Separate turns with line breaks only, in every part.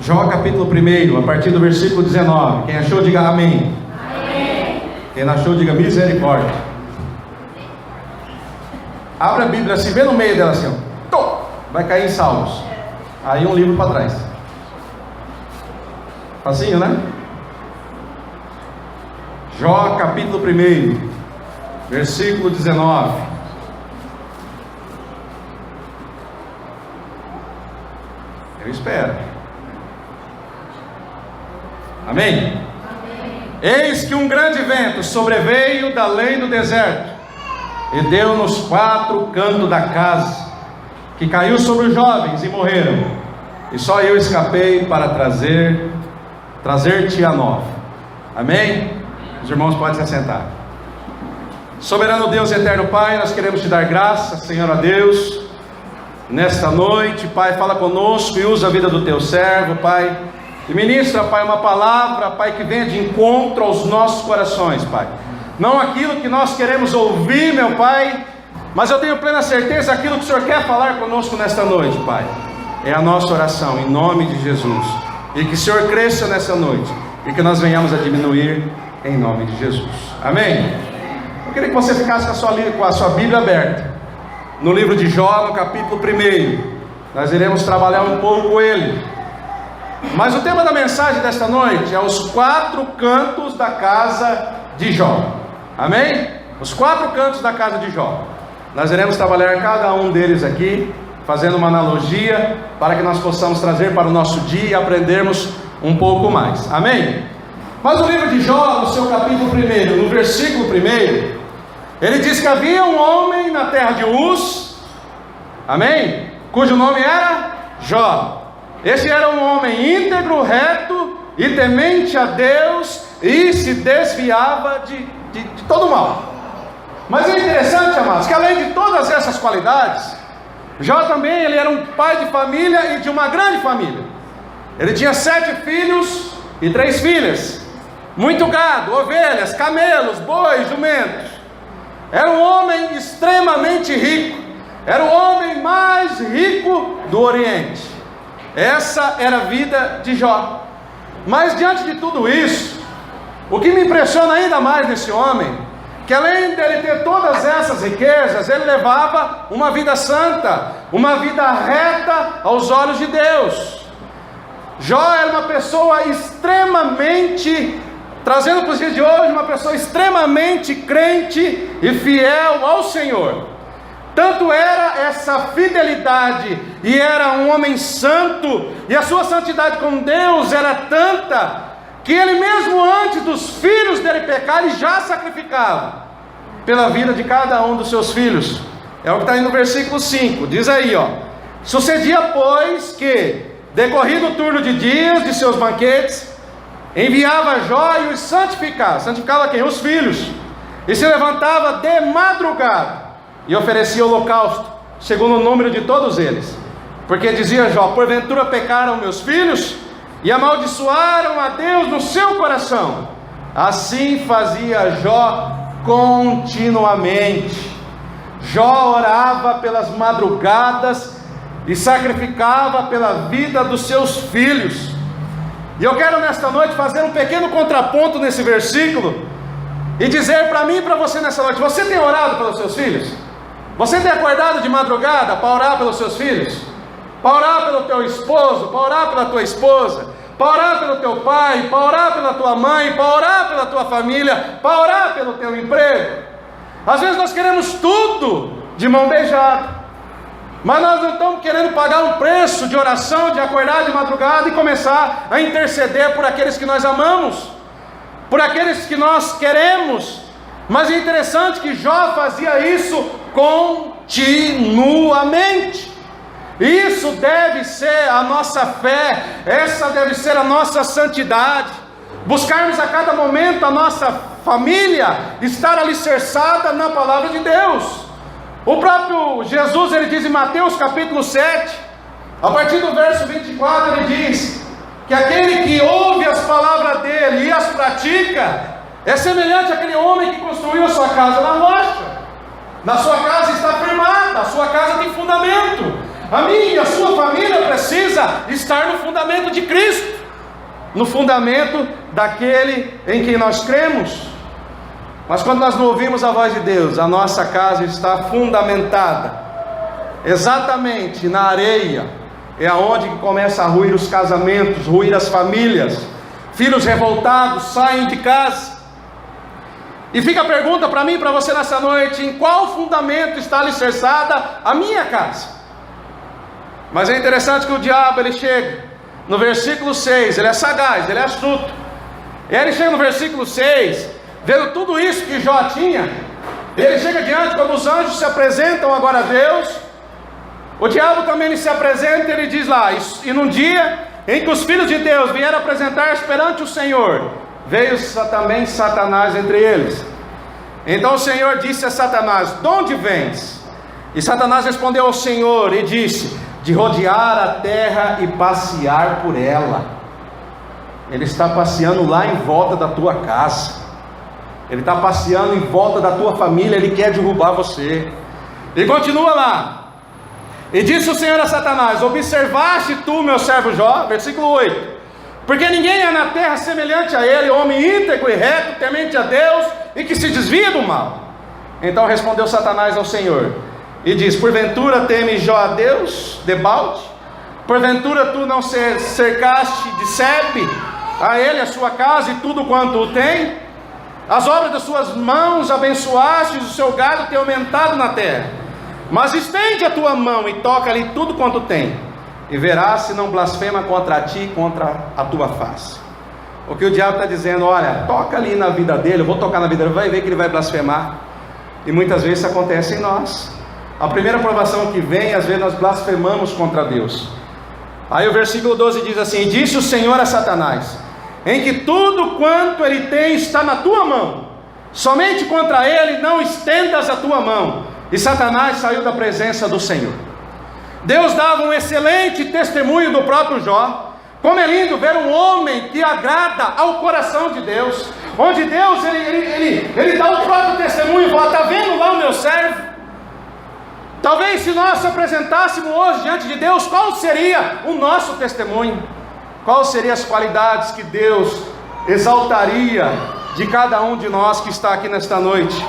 Jó capítulo 1, a partir do versículo 19. Quem achou, diga amém.
Amém.
Quem não achou, diga misericórdia. Abra a Bíblia assim, vê no meio dela assim, ó. Vai cair em Salmos. Aí um livro para trás. Facinho, né? Jó capítulo 1, versículo 19. Eu espero. Amém?
Amém.
Eis que um grande vento sobreveio da além do deserto e deu nos 4 cantos da casa, que caiu sobre os jovens e morreram, e só eu escapei para trazer-te a nova. Amém? Os irmãos podem se assentar. Soberano Deus e eterno Pai, nós queremos te dar graça, Senhor a Deus, nesta noite. Pai, fala conosco e usa a vida do teu servo, Pai, e ministra, Pai, uma palavra, Pai, que venha de encontro aos nossos corações, Pai, não aquilo que nós queremos ouvir, meu Pai, mas eu tenho plena certeza aquilo que o Senhor quer falar conosco nesta noite, Pai. É a nossa oração, em nome de Jesus, e que o Senhor cresça nessa noite, e que nós venhamos a diminuir, em nome de Jesus. Amém? Eu queria que você ficasse com a sua Bíblia aberta no livro de Jó, no capítulo 1. Nós iremos trabalhar um pouco ele, mas o tema da mensagem desta noite é os 4 cantos da casa de Jó. Amém? Os 4 cantos da casa de Jó. Nós iremos trabalhar cada um deles aqui, fazendo uma analogia, para que nós possamos trazer para o nosso dia e aprendermos um pouco mais. Amém? Mas o livro de Jó, no seu capítulo 1, no versículo 1, ele diz que havia um homem na terra de Uz, amém? Cujo nome era Jó. Este era um homem íntegro, reto e temente a Deus, e se desviava de todo mal. Mas é interessante, amados, que além de todas essas qualidades, Jó também ele era um pai de família e de uma grande família. Ele tinha 7 filhos e 3 filhas, muito gado, ovelhas, camelos, bois, jumentos. Era um homem extremamente rico, era o homem mais rico do Oriente. Essa era a vida de Jó. Mas diante de tudo isso, o que me impressiona ainda mais nesse homem, que além dele ter todas essas riquezas, ele levava uma vida santa, uma vida reta aos olhos de Deus. Jó era uma pessoa extremamente, trazendo para os dias de hoje, uma pessoa extremamente crente e fiel ao Senhor. Tanto era essa fidelidade, e era um homem santo, e a sua santidade com Deus era tanta, que ele mesmo antes dos filhos dele pecar, ele já sacrificava pela vida de cada um dos seus filhos. É o que está aí no versículo 5, diz aí, ó: sucedia, pois, que, decorrido o turno de dias de seus banquetes, enviava Jó e os santificava. Santificava quem? Os filhos. E se levantava de madrugada e oferecia holocausto, segundo o número de todos eles. Porque dizia Jó: porventura pecaram meus filhos e amaldiçoaram a Deus no seu coração. Assim fazia Jó continuamente. Jó orava pelas madrugadas e sacrificava pela vida dos seus filhos. E eu quero nesta noite fazer um pequeno contraponto nesse versículo e dizer para mim e para você nessa noite: você tem orado pelos seus filhos? Você tem acordado de madrugada para orar pelos seus filhos? Para orar pelo teu esposo, para orar pela tua esposa, para orar pelo teu pai, para orar pela tua mãe, para orar pela tua família, para orar pelo teu emprego? Às vezes nós queremos tudo de mão beijada, mas nós não estamos querendo pagar um preço de oração, de acordar de madrugada e começar a interceder por aqueles que nós amamos, por aqueles que nós queremos. Mas é interessante que Jó fazia isso continuamente. Isso deve ser a nossa fé, essa deve ser a nossa santidade. Buscarmos a cada momento a nossa família estar alicerçada na palavra de Deus. O próprio Jesus, ele diz em Mateus capítulo 7, a partir do verso 24, ele diz que aquele que ouve as palavras dele e as pratica, é semelhante àquele homem que construiu a sua casa na rocha. Na sua casa está firmada, a sua casa tem fundamento. A minha e a sua família precisa estar no fundamento de Cristo, no fundamento daquele em quem nós cremos. Mas quando nós não ouvimos a voz de Deus, a nossa casa está fundamentada exatamente na areia. É aonde que começa a ruir os casamentos, ruir as famílias. Filhos revoltados saem de casa. E fica a pergunta para mim e para você nessa noite: em qual fundamento está alicerçada a minha casa? Mas é interessante que o diabo, ele chega no versículo 6, ele é sagaz, ele é astuto. E aí ele chega no versículo 6, vendo tudo isso que Jó tinha, ele chega diante, quando os anjos se apresentam agora a Deus, o diabo também ele se apresenta e ele diz lá: e num dia em que os filhos de Deus vieram apresentar-se perante o Senhor, veio também Satanás entre eles. Então o Senhor disse a Satanás: de onde vens? E Satanás respondeu ao Senhor e disse: de rodear a terra e passear por ela. Ele está passeando lá em volta da tua casa, ele está passeando em volta da tua família, ele quer derrubar você. E continua lá: e disse o Senhor a Satanás: observaste tu meu servo Jó? Versículo 8: porque ninguém é na terra semelhante a ele, homem íntegro e reto, temente a Deus e que se desvia do mal. Então respondeu Satanás ao Senhor e diz: porventura teme Jó a Deus debalde? Porventura tu não cercaste de sebe a ele, a sua casa e tudo quanto o tem? As obras das suas mãos abençoaste, o seu gado tem aumentado na terra. Mas estende a tua mão e toca-lhe tudo quanto tem, e verás se não blasfema contra ti e contra a tua face. O que o diabo está dizendo: olha, toca ali na vida dele, eu vou tocar na vida dele, vai ver que ele vai blasfemar. E muitas vezes isso acontece em nós. A primeira provação que vem, às vezes nós blasfemamos contra Deus. Aí o versículo 12 diz assim: disse o Senhor a Satanás: em que tudo quanto ele tem está na tua mão, somente contra ele não estendas a tua mão. E Satanás saiu da presença do Senhor. Deus dava um excelente testemunho do próprio Jó. Como é lindo ver um homem que agrada ao coração de Deus, onde Deus ele dá o próprio testemunho e fala: está vendo lá o meu servo? Talvez se nós se apresentássemos hoje diante de Deus, qual seria o nosso testemunho? Quais seriam as qualidades que Deus exaltaria de cada um de nós que está aqui nesta noite?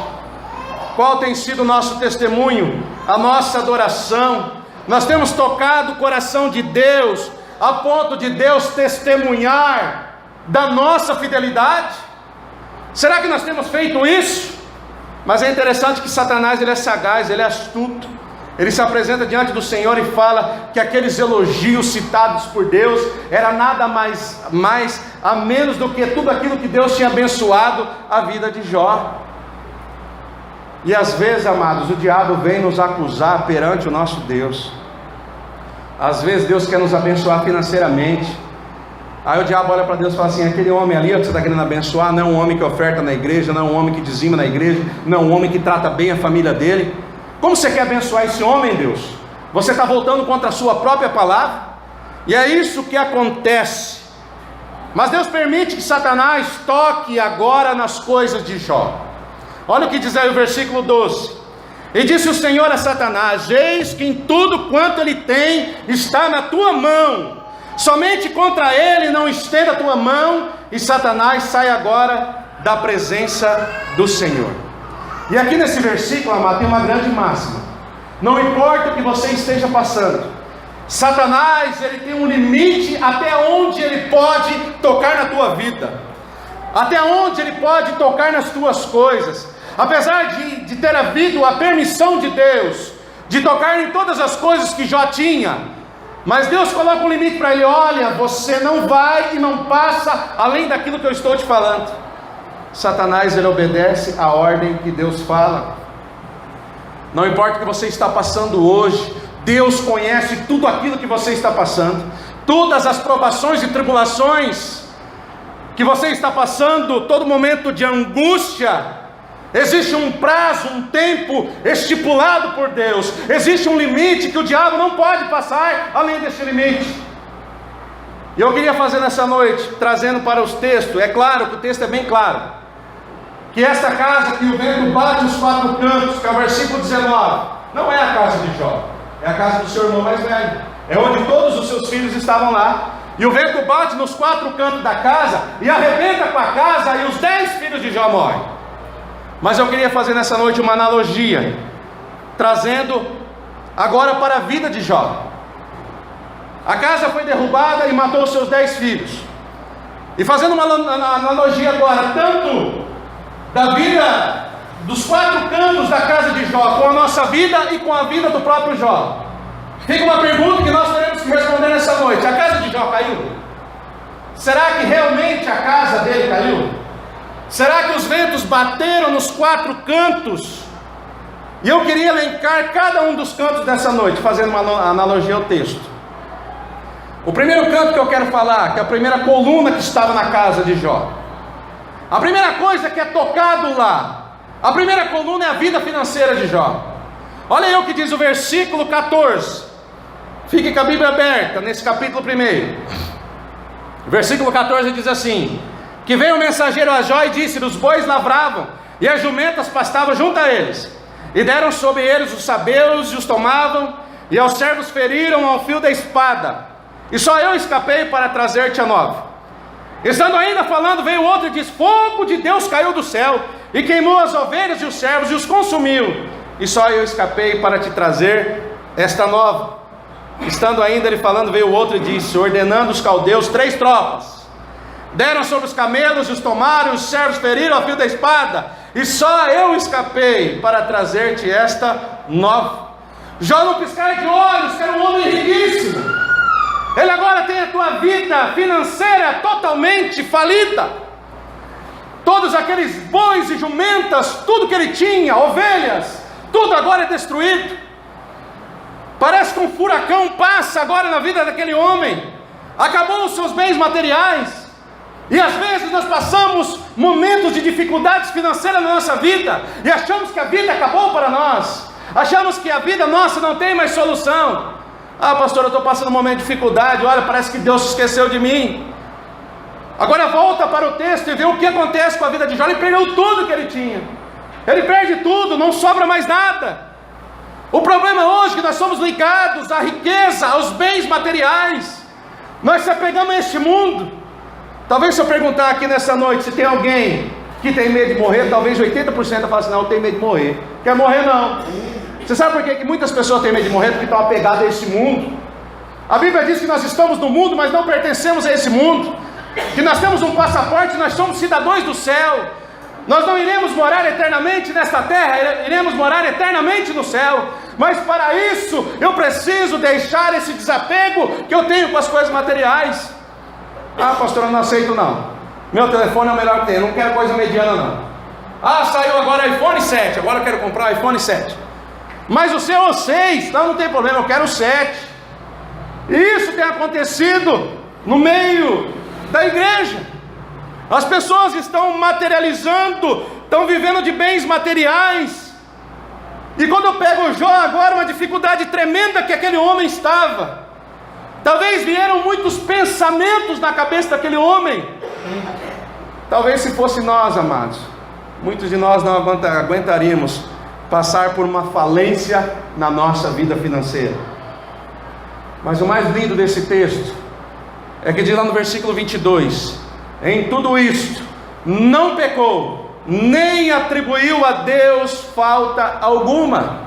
Qual tem sido o nosso testemunho, a nossa adoração? Nós temos tocado o coração de Deus a ponto de Deus testemunhar da nossa fidelidade? Será que nós temos feito isso? Mas é interessante que Satanás ele é sagaz, ele é astuto. Ele se apresenta diante do Senhor e fala que aqueles elogios citados por Deus era nada mais a menos do que tudo aquilo que Deus tinha abençoado a vida de Jó. E às vezes, amados, o diabo vem nos acusar perante o nosso Deus. Às vezes Deus quer nos abençoar financeiramente. Aí o diabo olha para Deus e fala assim: aquele homem ali que você está querendo abençoar não é um homem que oferta na igreja, não é um homem que dizima na igreja, não é um homem que trata bem a família dele. Como você quer abençoar esse homem, Deus? Você está voltando contra a sua própria palavra? E é isso que acontece. Mas Deus permite que Satanás toque agora nas coisas de Jó. Olha o que diz aí o versículo 12: e disse o Senhor a Satanás: eis que em tudo quanto ele tem está na tua mão, somente contra ele não estenda a tua mão. E Satanás sai agora da presença do Senhor. E aqui nesse versículo, amado, tem uma grande máxima: não importa o que você esteja passando, Satanás ele tem um limite até onde ele pode tocar na tua vida, até onde ele pode tocar nas tuas coisas. Apesar de ter havido a permissão de Deus de tocar em todas as coisas que Jó tinha, mas Deus coloca um limite para ele: olha, você não vai e não passa além daquilo que eu estou te falando. Satanás ele obedece a ordem que Deus fala. Não importa o que você está passando hoje, Deus conhece tudo aquilo que você está passando, todas as provações e tribulações que você está passando, todo momento de angústia. Existe um prazo, um tempo estipulado por Deus, existe um limite que o diabo não pode passar além desse limite. E eu queria fazer nessa noite, trazendo para os textos, é claro que o texto é bem claro, que esta casa que o vento bate os quatro cantos, que é o versículo 19, não é a casa de Jó, é a casa do seu irmão mais velho, é onde todos os seus filhos estavam estavam lá, e o vento bate nos 4 cantos da casa, e arrebenta com a casa, e os 10 filhos de Jó morrem. Mas eu queria fazer nessa noite uma analogia, trazendo agora para a vida de Jó. A casa foi derrubada e matou os seus 10 filhos. E fazendo uma analogia agora, tanto da vida dos 4 cantos da casa de Jó, com a nossa vida e com a vida do próprio Jó. Fica uma pergunta que nós teremos que responder nessa noite: a casa de Jó caiu? Será que realmente a casa dele caiu? Será que os ventos bateram nos 4 cantos? E eu queria elencar cada um dos cantos dessa noite, fazendo uma analogia ao texto. O primeiro canto que eu quero falar, que é a primeira coluna que estava na casa de Jó. A primeira coisa que é tocado lá, a primeira coluna é a vida financeira de Jó. Olha aí o que diz o versículo 14. Fique com a Bíblia aberta nesse capítulo 1. Versículo 14 diz assim: que veio o mensageiro a Jó e disse: os bois lavravam e as jumentas pastavam junto a eles, e deram sobre eles os sabeus e os tomavam, e aos servos feriram ao fio da espada, e só eu escapei para trazer-te a nova. Estando ainda falando, veio outro e disse: fogo de Deus caiu do céu e queimou as ovelhas e os servos e os consumiu, e só eu escapei para te trazer esta nova. Estando ainda ele falando, veio outro e disse, ordenando os caldeus 3 tropas, deram sobre os camelos e os tomaram, e os servos feriram a fio da espada, e só eu escapei para trazer-te esta nova. Jó, no piscar de olhos, que era um homem riquíssimo, ele agora tem a tua vida financeira totalmente falida. Todos aqueles bois e jumentas, tudo que ele tinha, ovelhas, tudo agora é destruído. Parece que um furacão passa agora na vida daquele homem. Acabou os seus bens materiais. E às vezes nós passamos momentos de dificuldades financeiras na nossa vida, e achamos que a vida acabou para nós. Achamos que a vida nossa não tem mais solução. Ah, pastor, eu estou passando um momento de dificuldade. Olha, parece que Deus se esqueceu de mim. Agora volta para o texto e vê o que acontece com a vida de Jó. Ele perdeu tudo que ele tinha. Ele perde tudo, não sobra mais nada. O problema hoje é que nós somos ligados à riqueza, aos bens materiais. Nós se apegamos a este mundo. Talvez se eu perguntar aqui nessa noite se tem alguém que tem medo de morrer, talvez 80% fale assim: não, eu tenho medo de morrer. Quer morrer não. Você sabe por que muitas pessoas têm medo de morrer? Porque estão apegadas a esse mundo. A Bíblia diz que nós estamos no mundo, mas não pertencemos a esse mundo. Que nós temos um passaporte, nós somos cidadãos do céu. Nós não iremos morar eternamente nesta terra, iremos morar eternamente no céu. Mas para isso, eu preciso deixar esse desapego que eu tenho com as coisas materiais. Ah, pastor, eu não aceito não. Meu telefone é o melhor que tem, eu não quero coisa mediana não. Ah, saiu agora o iPhone 7, agora eu quero comprar o iPhone 7. Mas o seu é o 6, não tem problema, eu quero o 7. Isso tem acontecido no meio da igreja. As pessoas estão materializando, estão vivendo de bens materiais. E quando eu pego o Jó agora, uma dificuldade tremenda que aquele homem estava. Talvez vieram muitos pensamentos na cabeça daquele homem. Talvez se fosse nós, amados, muitos de nós não aguentaríamos passar por uma falência na nossa vida financeira. Mas o mais lindo desse texto é que diz lá no versículo 22: em tudo isto não pecou, nem atribuiu a Deus falta alguma.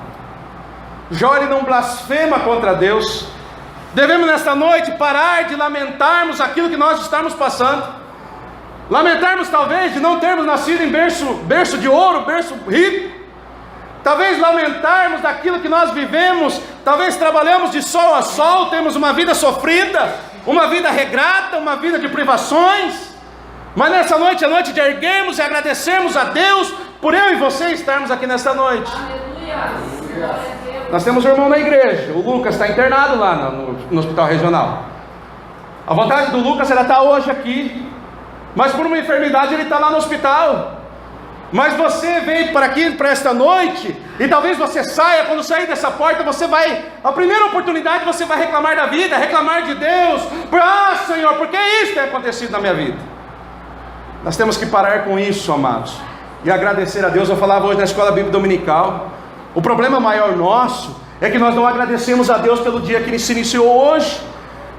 Jó não blasfema contra Deus. Devemos nesta noite parar de lamentarmos aquilo que nós estamos passando. Lamentarmos talvez de não termos nascido em berço de ouro, berço rico. Talvez lamentarmos daquilo que nós vivemos. Talvez trabalhamos de sol a sol, temos uma vida sofrida, uma vida regrada, uma vida de privações. Mas nessa noite é noite de erguermos e agradecermos a Deus por eu e você estarmos aqui nesta noite. Aleluia. Nós temos um irmão na igreja, o Lucas está internado lá no hospital regional. A vontade do Lucas era estar hoje aqui, mas por uma enfermidade ele está lá no hospital. Mas você veio para aqui, para esta noite, e talvez você saia, quando sair dessa porta, você vai, a primeira oportunidade você vai reclamar da vida, reclamar de Deus. Ah, Senhor, por que isso tem acontecido na minha vida? Nós temos que parar com isso, amados, e agradecer a Deus. Eu falava hoje na escola bíblica dominical, o problema maior nosso é que nós não agradecemos a Deus pelo dia que ele se iniciou hoje.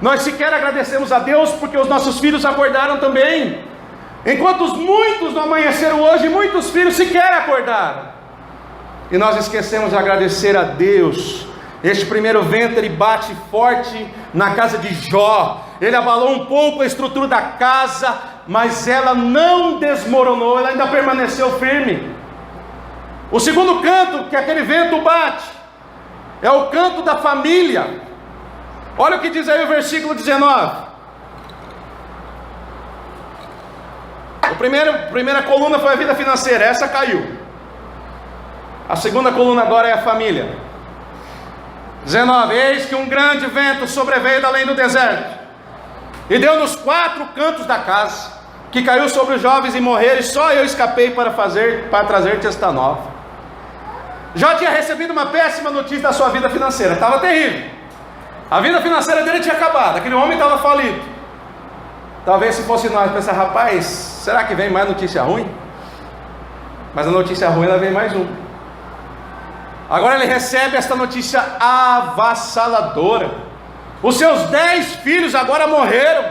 Nós sequer agradecemos a Deus porque os nossos filhos acordaram também. Enquanto muitos não amanheceram hoje, muitos filhos sequer acordaram. E nós esquecemos de agradecer a Deus. Este primeiro vento, ele bate forte na casa de Jó. Ele abalou um pouco a estrutura da casa, mas ela não desmoronou, ela ainda permaneceu firme. O segundo canto que aquele vento bate é o canto da família. Olha o que diz aí o versículo 19. A primeira coluna foi a vida financeira, essa caiu. A segunda coluna agora é a família. 19. Eis que um grande vento sobreveio da além do deserto, e deu nos 4 cantos da casa, que caiu sobre os jovens e morreram, e só eu escapei para trazer-te esta nova. Já tinha recebido uma péssima notícia da sua vida financeira, estava terrível. A vida financeira dele tinha acabado, aquele homem estava falido. Talvez se fosse nós pensar, rapaz, será que vem mais notícia ruim? Mas a notícia ruim, ela vem mais um. Agora ele recebe esta notícia avassaladora. Os seus 10 filhos agora morreram.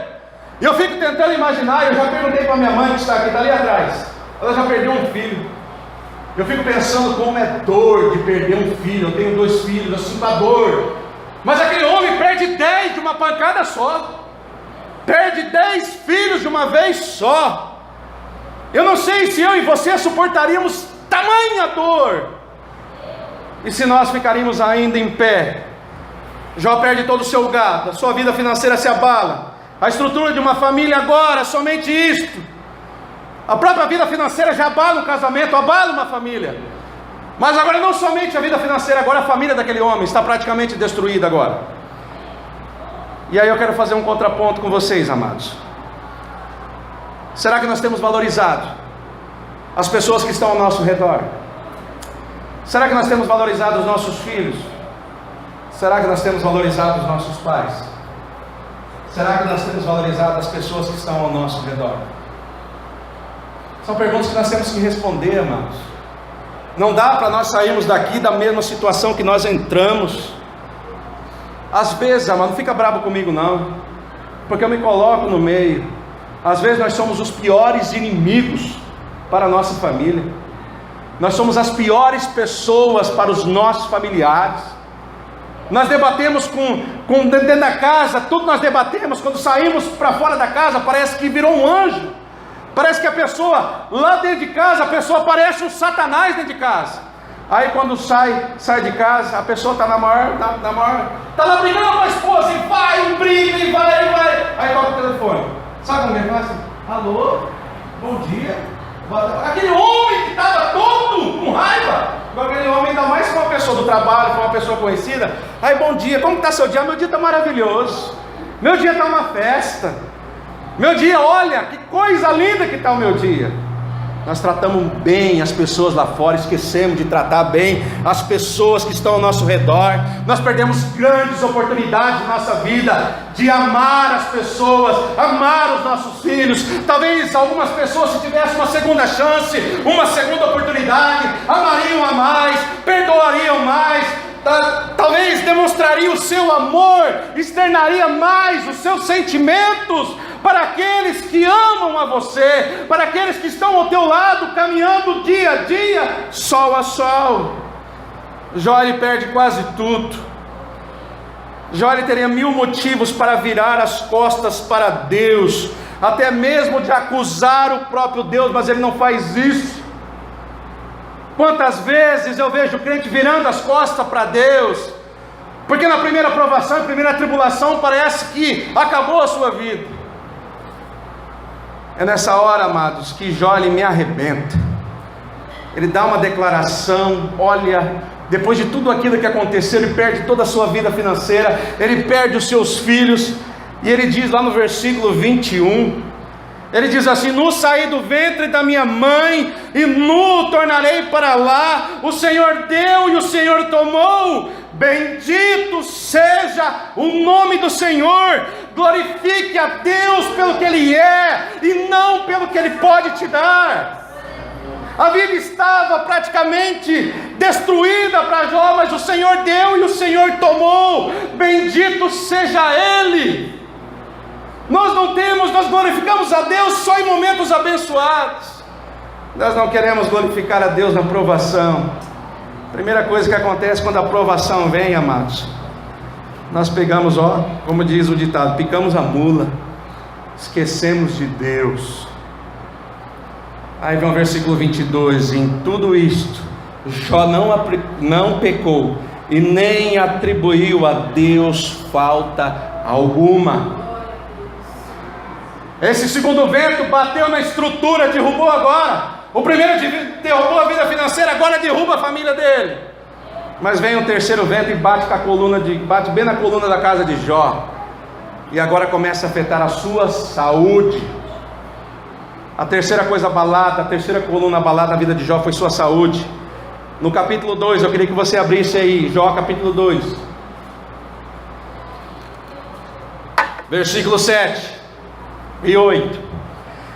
E eu fico tentando imaginar, eu já perguntei para minha mãe que está aqui, está ali atrás. Ela já perdeu um filho. Eu fico pensando como é dor de perder um filho. Eu tenho 2 filhos, eu sinto a dor. Mas aquele homem perde 10 de uma pancada só. Perde 10 filhos de uma vez só. Eu não sei se eu e você suportaríamos tamanha dor. E se nós ficaríamos ainda em pé. Jó perde todo o seu gado, a sua vida financeira se abala, a estrutura de uma família agora, somente isto. A própria vida financeira já abala um casamento, abala uma família. Mas agora não somente a vida financeira, agora a família daquele homem está praticamente destruída agora. E aí eu quero fazer um contraponto com vocês, amados. Será que nós temos valorizado as pessoas que estão ao nosso redor? Será que nós temos valorizado os nossos filhos? Será que nós temos valorizado os nossos pais? Será que nós temos valorizado as pessoas que estão ao nosso redor? São perguntas que nós temos que responder, amados. Não dá para nós sairmos daqui da mesma situação que nós entramos. Às vezes, amado, não fica bravo comigo não, porque eu me coloco no meio. Às vezes nós somos os piores inimigos para a nossa família. Nós somos as piores pessoas para os nossos familiares. Nós debatemos com dentro da casa, tudo nós debatemos. Quando saímos para fora da casa, parece que virou um anjo. Parece que a pessoa, lá dentro de casa, a pessoa parece um satanás dentro de casa. Aí quando sai de casa, a pessoa está na maior, está lá brigando com a esposa, e vai, briga, e vai. Aí toca o telefone. Sabe como ele faz? Alô, bom dia. Aquele homem que estava todo com raiva, aquele homem ainda mais com uma pessoa do trabalho, com uma pessoa conhecida. Aí, bom dia, como está seu dia? Meu dia está maravilhoso, meu dia está uma festa, meu dia, olha, que coisa linda que está o meu dia. Nós tratamos bem as pessoas lá fora, esquecemos de tratar bem as pessoas que estão ao nosso redor. Nós perdemos grandes oportunidades na nossa vida de amar as pessoas, amar os nossos filhos. Talvez algumas pessoas, se tivessem uma segunda chance, uma segunda oportunidade, amariam a mais, perdoariam mais. Talvez demonstraria o seu amor, externaria mais os seus sentimentos para aqueles que amam a você, para aqueles que estão ao teu lado, caminhando dia a dia, sol a sol. Jó, ele perde quase tudo. Jó, ele teria 1000 motivos para virar as costas para Deus, até mesmo de acusar o próprio Deus, mas ele não faz isso. Quantas vezes eu vejo o crente virando as costas para Deus, porque na primeira provação, na primeira tribulação, parece que acabou a sua vida. É nessa hora, amados, que Jó, ele me arrebenta. Ele dá uma declaração, olha, depois de tudo aquilo que aconteceu, ele perde toda a sua vida financeira, ele perde os seus filhos, e ele diz lá no versículo 21, ele diz assim: nu saí do ventre da minha mãe, e nu tornarei para lá. O Senhor deu e o Senhor tomou. Bendito seja o nome do Senhor. Glorifique a Deus pelo que Ele é, e não pelo que Ele pode te dar. A vida estava praticamente destruída para Jó, mas o Senhor deu e o Senhor tomou. Bendito seja Ele. nós glorificamos a Deus só em momentos abençoados. Nós não queremos glorificar a Deus na provação. Primeira coisa que acontece quando a provação vem, amados, nós pegamos, como diz o ditado, picamos a mula, esquecemos de Deus. Aí vem o versículo 22, em tudo isto, Jó não pecou, e nem atribuiu a Deus falta alguma. Esse segundo vento bateu na estrutura, derrubou agora. O primeiro derrubou a vida financeira, agora derruba a família dele. Mas vem um terceiro vento e bate bem na coluna da casa de Jó. E agora começa a afetar a sua saúde. A terceira coisa abalada, a terceira coluna abalada da vida de Jó foi sua saúde. No capítulo 2, eu queria que você abrisse aí, Jó capítulo 2, versículo 7 e 8.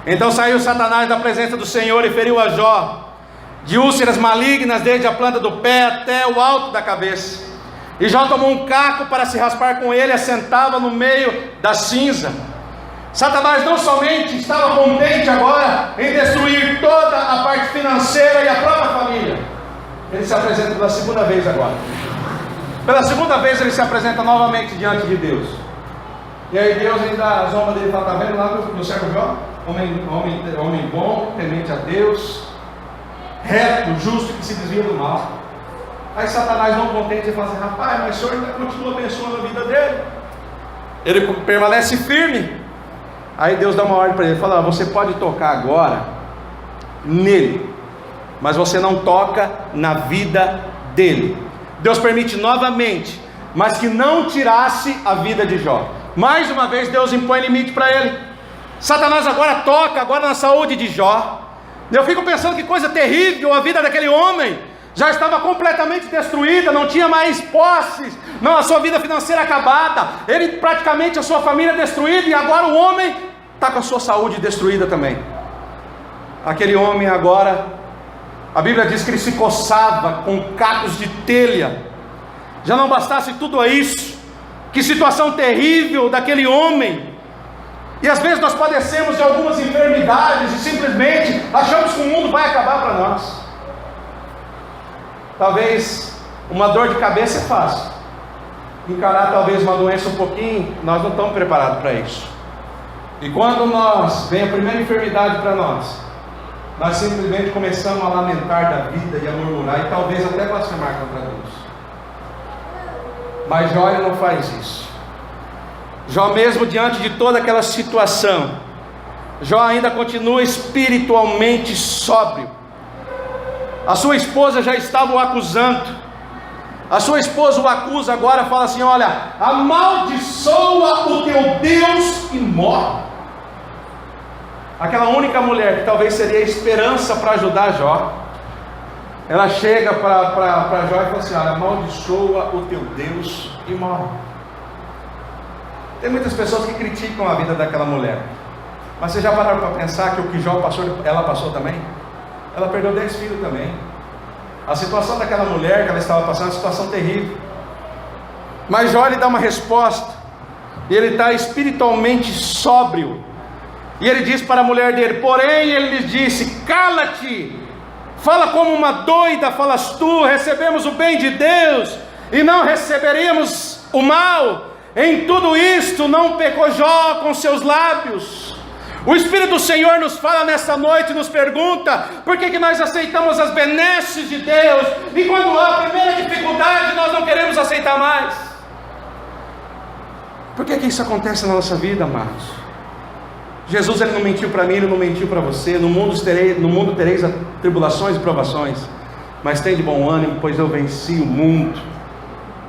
Então saiu Satanás da presença do Senhor e feriu a Jó de úlceras malignas desde a planta do pé até o alto da cabeça. E Jó tomou um caco para se raspar com ele e assentava no meio da cinza. Satanás não somente estava contente agora em destruir toda a parte financeira e a própria família, ele se apresenta pela segunda vez agora. Pela segunda vez ele se apresenta novamente diante de Deus. E aí Deus ainda zomba dele e fala: está vendo lá no servo Jó? Homem bom, temente a Deus, reto, justo, que se desvia do mal. Aí Satanás não contente e fala assim: rapaz, mas o Senhor ainda continua abençoando a vida dele, ele permanece firme. Aí Deus dá uma ordem para ele, fala: você pode tocar agora nele, mas você não toca na vida dele. Deus permite novamente, mas que não tirasse a vida de Jó. Mais uma vez Deus impõe limite para ele. Satanás agora toca agora na saúde de Jó. Eu fico pensando que coisa terrível, a vida daquele homem já estava completamente destruída, não tinha mais posses, não, a sua vida financeira acabada, ele praticamente, a sua família destruída, e agora o homem está com a sua saúde destruída também. Aquele homem agora, a Bíblia diz que ele se coçava com cacos de telha. Já não bastasse tudo isso, que situação terrível daquele homem. E às vezes nós padecemos de algumas enfermidades e simplesmente achamos que o mundo vai acabar para nós. Talvez uma dor de cabeça é fácil, encarar talvez uma doença um pouquinho, nós não estamos preparados para isso. E quando vem a primeira enfermidade para nós simplesmente começamos a lamentar da vida e a murmurar e talvez até blasfemar contra Deus. Mas Jó não faz isso. Jó, mesmo diante de toda aquela situação, Jó ainda continua espiritualmente sóbrio. A sua esposa já estava o acusando. A sua esposa o acusa agora, fala assim: olha, amaldiçoa o teu Deus e morre. Aquela única mulher que talvez seria a esperança para ajudar Jó, ela chega para Jó e fala assim: olha, amaldiçoa o teu Deus e morre. Tem muitas pessoas que criticam a vida daquela mulher, mas vocês já pararam para pensar que o que Jó passou, ela passou também? Ela perdeu 10 filhos também. A situação daquela mulher que ela estava passando é uma situação terrível. Mas Jó, ele dá uma resposta, e ele está espiritualmente sóbrio. E ele diz para a mulher dele, porém ele lhes disse: cala-te, fala como uma doida falas tu, recebemos o bem de Deus e não receberíamos o mal. Em tudo isto não pecou Jó com seus lábios. O Espírito do Senhor nos fala nessa noite, nos pergunta: por que nós aceitamos as benesses de Deus, e quando há a primeira dificuldade nós não queremos aceitar mais? Por que isso acontece na nossa vida, amados? Jesus, ele não mentiu para mim, ele não mentiu para você. No mundo tereis tribulações e provações, mas tem de bom ânimo, pois eu venci o mundo.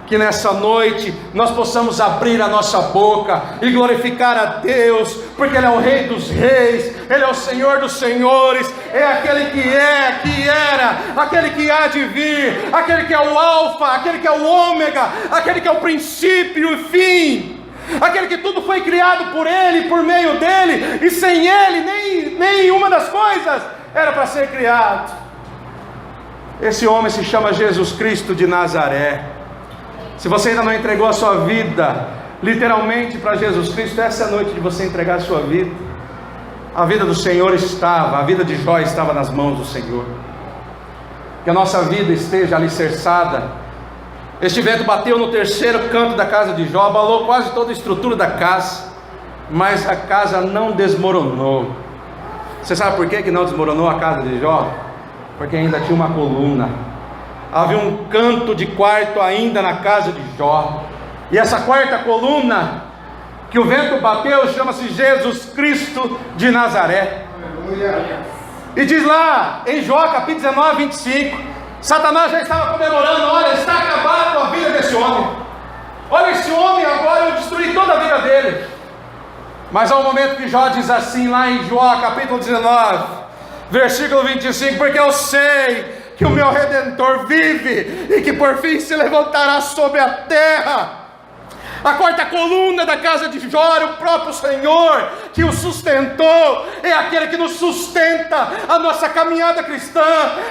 Que nessa noite nós possamos abrir a nossa boca e glorificar a Deus, porque Ele é o Rei dos Reis, Ele é o Senhor dos Senhores, é aquele que é, que era, aquele que há de vir, aquele que é o Alfa, aquele que é o Ômega, aquele que é o princípio e o fim, aquele que tudo foi criado por Ele, por meio dEle, e sem Ele nenhuma das coisas era para ser criado. Esse homem se chama Jesus Cristo de Nazaré. Se você ainda não entregou a sua vida literalmente para Jesus Cristo, essa é a noite de você entregar a sua vida. A vida do Senhor estava, a vida de Jó estava nas mãos do Senhor. Que a nossa vida esteja alicerçada. Este vento bateu no terceiro canto da casa de Jó, abalou quase toda a estrutura da casa, mas a casa não desmoronou. Você sabe por que não desmoronou a casa de Jó? Porque ainda tinha uma coluna. Havia um canto de quarto ainda na casa de Jó. E essa quarta coluna que o vento bateu chama-se Jesus Cristo de Nazaré. E diz lá em Jó capítulo 19, 25, Satanás já estava comemorando: olha, está acabada a vida desse homem. Olha esse homem, agora eu destruí toda a vida dele. Mas há um momento que Jó diz assim, lá em Jó capítulo 19, versículo 25: porque eu sei que o meu Redentor vive e que por fim se levantará sobre a terra. A quarta coluna da casa de Jó era o próprio Senhor que o sustentou. É aquele que nos sustenta a nossa caminhada cristã.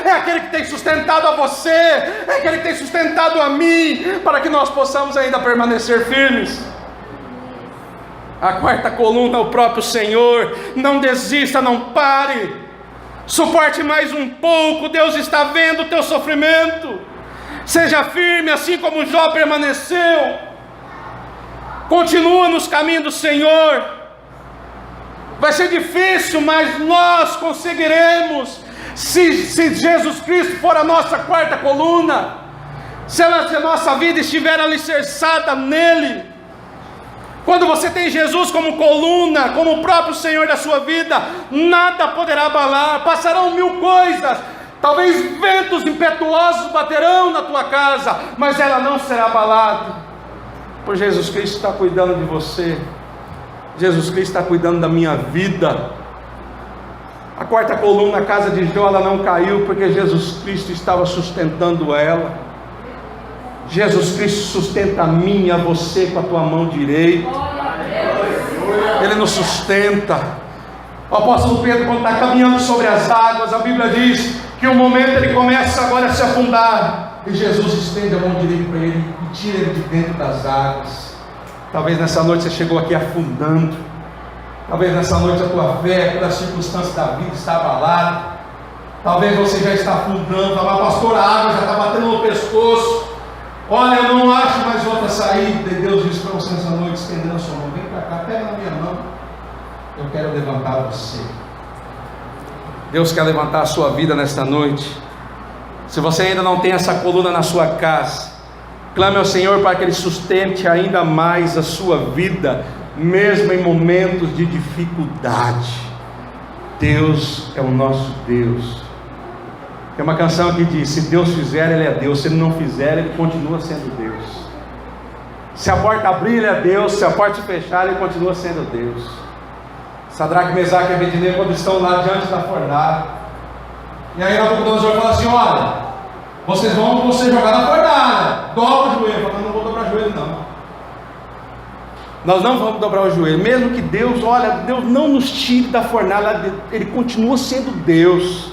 É aquele que tem sustentado a você. É aquele que tem sustentado a mim, para que nós possamos ainda permanecer firmes. A quarta coluna é o próprio Senhor. Não desista, não pare. Suporte mais um pouco. Deus está vendo o teu sofrimento. Seja firme, assim como Jó permaneceu. Continua nos caminhos do Senhor. Vai ser difícil, mas nós conseguiremos. Se Jesus Cristo for a nossa quarta coluna, se a nossa vida estiver alicerçada nele. Quando você tem Jesus como coluna, como o próprio Senhor da sua vida, nada poderá abalar. Passarão mil coisas, talvez ventos impetuosos baterão na tua casa, mas ela não será abalada. Por Jesus Cristo está cuidando de você. Jesus Cristo está cuidando da minha vida. A quarta coluna, a casa de Jó, ela não caiu porque Jesus Cristo estava sustentando ela. Jesus Cristo sustenta a mim e a você com a tua mão direita. Ele nos sustenta. O apóstolo Pedro, quando está caminhando sobre as águas, a Bíblia diz que o momento ele começa agora a se afundar, e Jesus estende a mão direita para ele e tira ele de dentro das águas. Talvez nessa noite você chegou aqui afundando. Talvez nessa noite a tua fé, pelas circunstâncias da vida, está abalada. Talvez você já está afundando. Fala: pastor, a água já está batendo no pescoço. Olha, eu não acho mais outra saída. E Deus diz para você nessa noite, estendendo a sua mão: vem para cá, pega na minha mão. Eu quero levantar você. Deus quer levantar a sua vida nesta noite. Se você ainda não tem essa coluna na sua casa, clame ao Senhor para que Ele sustente ainda mais a sua vida, mesmo em momentos de dificuldade. Deus é o nosso Deus. Tem uma canção que diz: se Deus fizer, Ele é Deus. Se Ele não fizer, Ele continua sendo Deus. Se a porta abrir, Ele é Deus. Se a porta fechar, Ele continua sendo Deus. Sadraque, Mesaque e Abednego, quando estão lá diante da fornalha, e aí Nabucodonosor fala assim: olha, vocês vão ser jogados na fornalha, dobra o joelho. Fala: não vou dobrar o joelho não. Nós não vamos dobrar o joelho, mesmo que Deus, olha, Deus não nos tire da fornalha, Ele continua sendo Deus.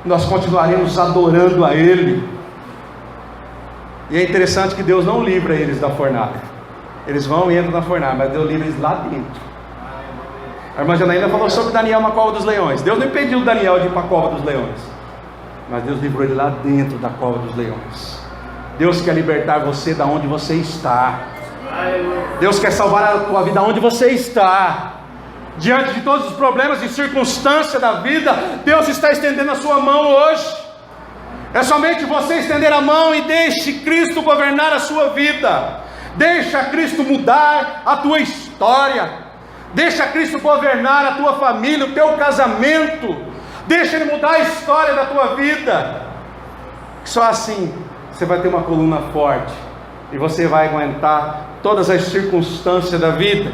Nós continuaremos adorando a Ele. E é interessante que Deus não livra eles da fornalha. Eles vão e entram na fornalha, mas Deus livra eles lá dentro. A irmã Janaína falou sobre Daniel na cova dos leões. Deus não impediu Daniel de ir para a cova dos leões, mas Deus livrou ele lá dentro da cova dos leões. Deus quer libertar você da onde você está. Deus quer salvar a tua vida onde você está. Diante de todos os problemas e circunstâncias da vida, Deus está estendendo a sua mão hoje. É somente você estender a mão e deixe Cristo governar a sua vida. Deixa Cristo mudar a tua história. Deixa Cristo governar a tua família, o teu casamento. Deixa Ele mudar a história da tua vida. Só assim você vai ter uma coluna forte e você vai aguentar todas as circunstâncias da vida.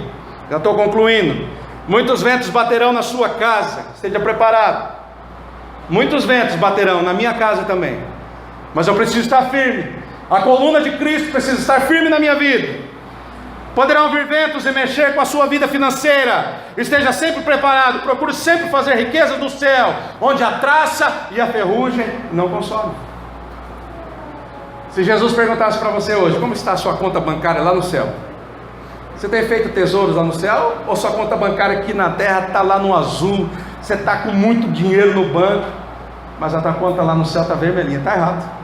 Já estou concluindo. Muitos ventos baterão na sua casa, esteja preparado. Muitos ventos baterão na minha casa também, mas eu preciso estar firme. A coluna de Cristo precisa estar firme na minha vida. Poderão vir ventos e mexer com a sua vida financeira. Esteja sempre preparado. Procure sempre fazer riqueza do céu, onde a traça e a ferrugem não consomem. Se Jesus perguntasse para você hoje: como está a sua conta bancária lá no céu? Você tem feito tesouros lá no céu? Ou sua conta bancária aqui na terra está lá no azul? Você está com muito dinheiro no banco, mas a tua conta lá no céu está vermelhinha. Está errado.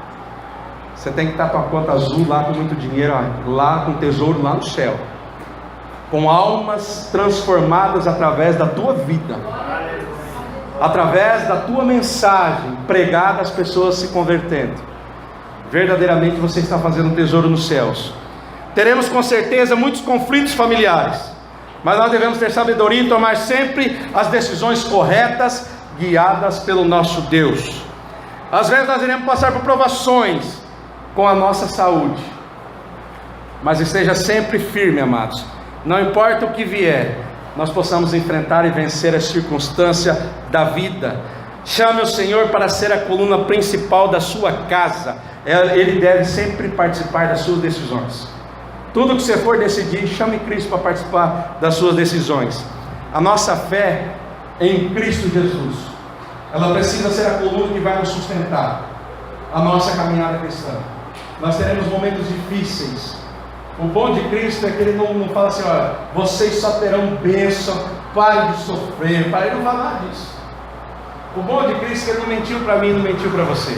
Você tem que estar com a conta azul lá com muito dinheiro, lá com tesouro lá no céu, com almas transformadas através da tua vida, através da tua mensagem pregada, as pessoas se convertendo. Verdadeiramente você está fazendo um tesouro nos céus. Teremos com certeza muitos conflitos familiares, mas nós devemos ter sabedoria e tomar sempre as decisões corretas, guiadas pelo nosso Deus. Às vezes nós iremos passar por provações com a nossa saúde, mas esteja sempre firme, amados. Não importa o que vier, nós possamos enfrentar e vencer a circunstância da vida. Chame o Senhor para ser a coluna principal da sua casa. Ele deve sempre participar das suas decisões. Tudo que você for decidir, chame Cristo para participar das suas decisões. A nossa fé em Cristo Jesus, ela precisa ser a coluna que vai nos sustentar a nossa caminhada cristã. Nós teremos momentos difíceis. O bom de Cristo é que Ele não fala assim: olha, vocês só terão bênção, pare de sofrer. Ele não fala nada disso. O bom de Cristo é que Ele não mentiu para mim e não mentiu para você.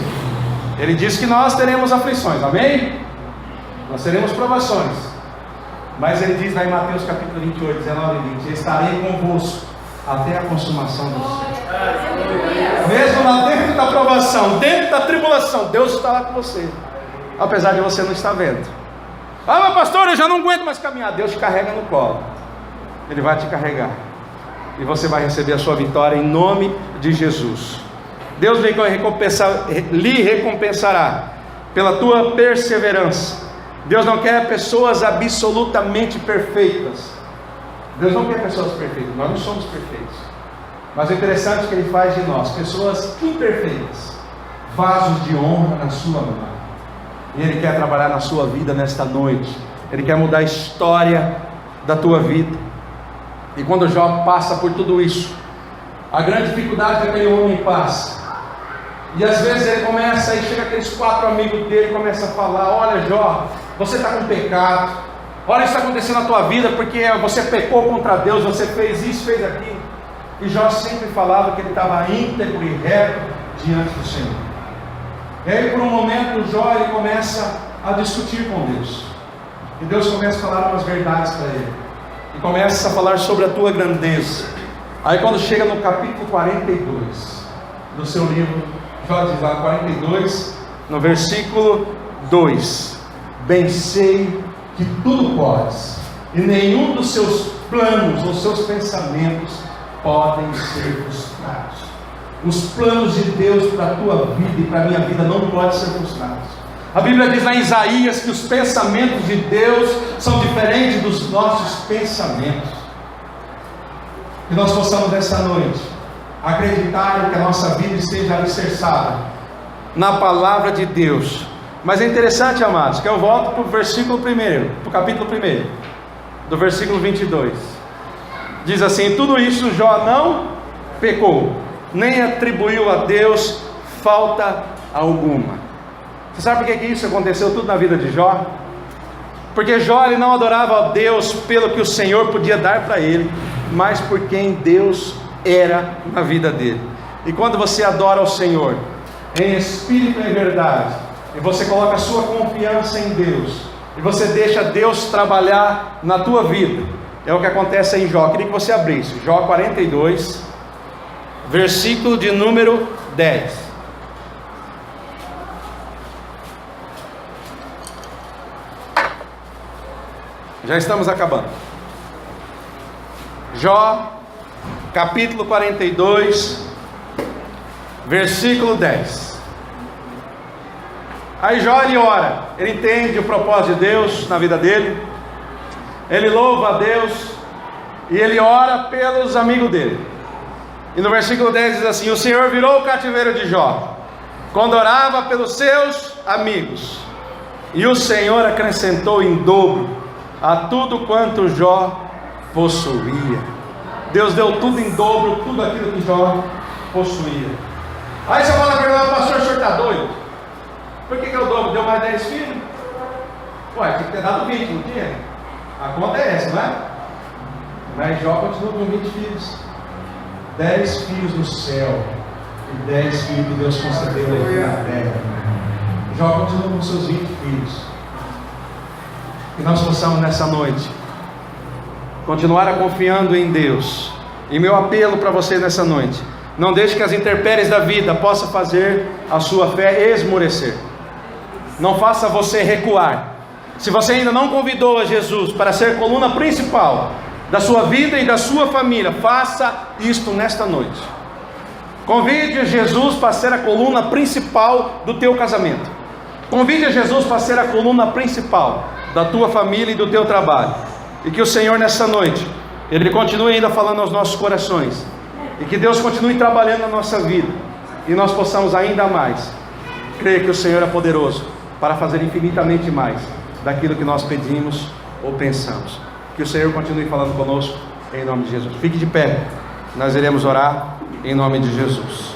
Ele diz que nós teremos aflições, amém? Nós teremos provações, mas Ele diz lá em Mateus capítulo 28, 19 e 20: estarei convosco até a consumação dos séculos. Mesmo lá dentro da provação, dentro da tribulação, Deus está lá com você, apesar de você não estar vendo. Ah, mas pastor, eu já não aguento mais caminhar. Deus te carrega no colo, Ele vai te carregar, e você vai receber a sua vitória em nome de Jesus. Deus lhe recompensará pela tua perseverança. Deus não quer pessoas absolutamente perfeitas. Deus não quer pessoas perfeitas, nós não somos perfeitos. Mas o interessante é que Ele faz de nós pessoas imperfeitas, vasos de honra na sua mão. E Ele quer trabalhar na sua vida nesta noite. Ele quer mudar a história da tua vida. E quando Jó passa por tudo isso, a grande dificuldade que aquele homem passa, e às vezes ele começa, aí chega aqueles 4 amigos dele e começa a falar: olha Jó, você está com pecado, olha isso está acontecendo na tua vida, porque você pecou contra Deus, você fez isso, fez aquilo. E Jó sempre falava que ele estava íntegro e reto diante do Senhor. E aí por um momento Jó ele começa a discutir com Deus, e Deus começa a falar umas verdades para ele, e começa a falar sobre a tua grandeza. Aí quando chega no capítulo 42 do seu livro, Jó diz lá 42, no versículo 2: bem sei que tudo podes, e nenhum dos seus planos ou seus pensamentos podem ser frustrados. Os planos de Deus para a tua vida e para a minha vida não podem ser frustrados. A Bíblia diz lá em Isaías que os pensamentos de Deus são diferentes dos nossos pensamentos. Que nós possamos nessa noite acreditar que a nossa vida esteja alicerçada na palavra de Deus. Mas é interessante, amados, que eu volto para o versículo 1, para o capítulo 1, do versículo 22. Diz assim: tudo isso Jó não pecou, nem atribuiu a Deus falta alguma. Você sabe por que isso aconteceu tudo na vida de Jó? Porque Jó ele não adorava a Deus pelo que o Senhor podia dar para ele, mas por quem Deus era na vida dele. E quando você adora ao Senhor em espírito e em verdade, e você coloca a sua confiança em Deus, e você deixa Deus trabalhar na tua vida, é o que acontece em Jó. Eu queria que você abrisse Jó 42, versículo de número 10. Já estamos acabando. Jó capítulo 42, versículo 10. Aí Jó ele ora, ele entende o propósito de Deus na vida dele, ele louva a Deus, e ele ora pelos amigos dele. E no versículo 10 diz assim: o Senhor virou o cativeiro de Jó, quando orava pelos seus amigos, e o Senhor acrescentou em dobro a tudo quanto Jó possuía. Deus deu tudo em dobro, tudo aquilo que Jó possuía. Aí você fala para ele: pastor, o senhor está doido? Por que eu dobro? Deu mais 10 filhos? Ué, tinha que ter dado 20, não tinha? A conta é essa, não é? Mas Jó continua com 20 filhos. 10 filhos no céu e 10 filhos que Deus concedeu aqui na terra. Jó continua com seus 20 filhos. Que nós possamos nessa noite continuar confiando em Deus. E meu apelo para você nessa noite: não deixe que as intempéries da vida possam fazer a sua fé esmorecer. Não faça você recuar. Se você ainda não convidou a Jesus para ser coluna principal da sua vida e da sua família, faça isto nesta noite. Convide a Jesus para ser a coluna principal do teu casamento. Convide a Jesus para ser a coluna principal da tua família e do teu trabalho. E que o Senhor nessa noite, Ele continue ainda falando aos nossos corações. E que Deus continue trabalhando na nossa vida. E nós possamos ainda mais crer que o Senhor é poderoso para fazer infinitamente mais daquilo que nós pedimos ou pensamos. Que o Senhor continue falando conosco, em nome de Jesus. Fique de pé, nós iremos orar em nome de Jesus.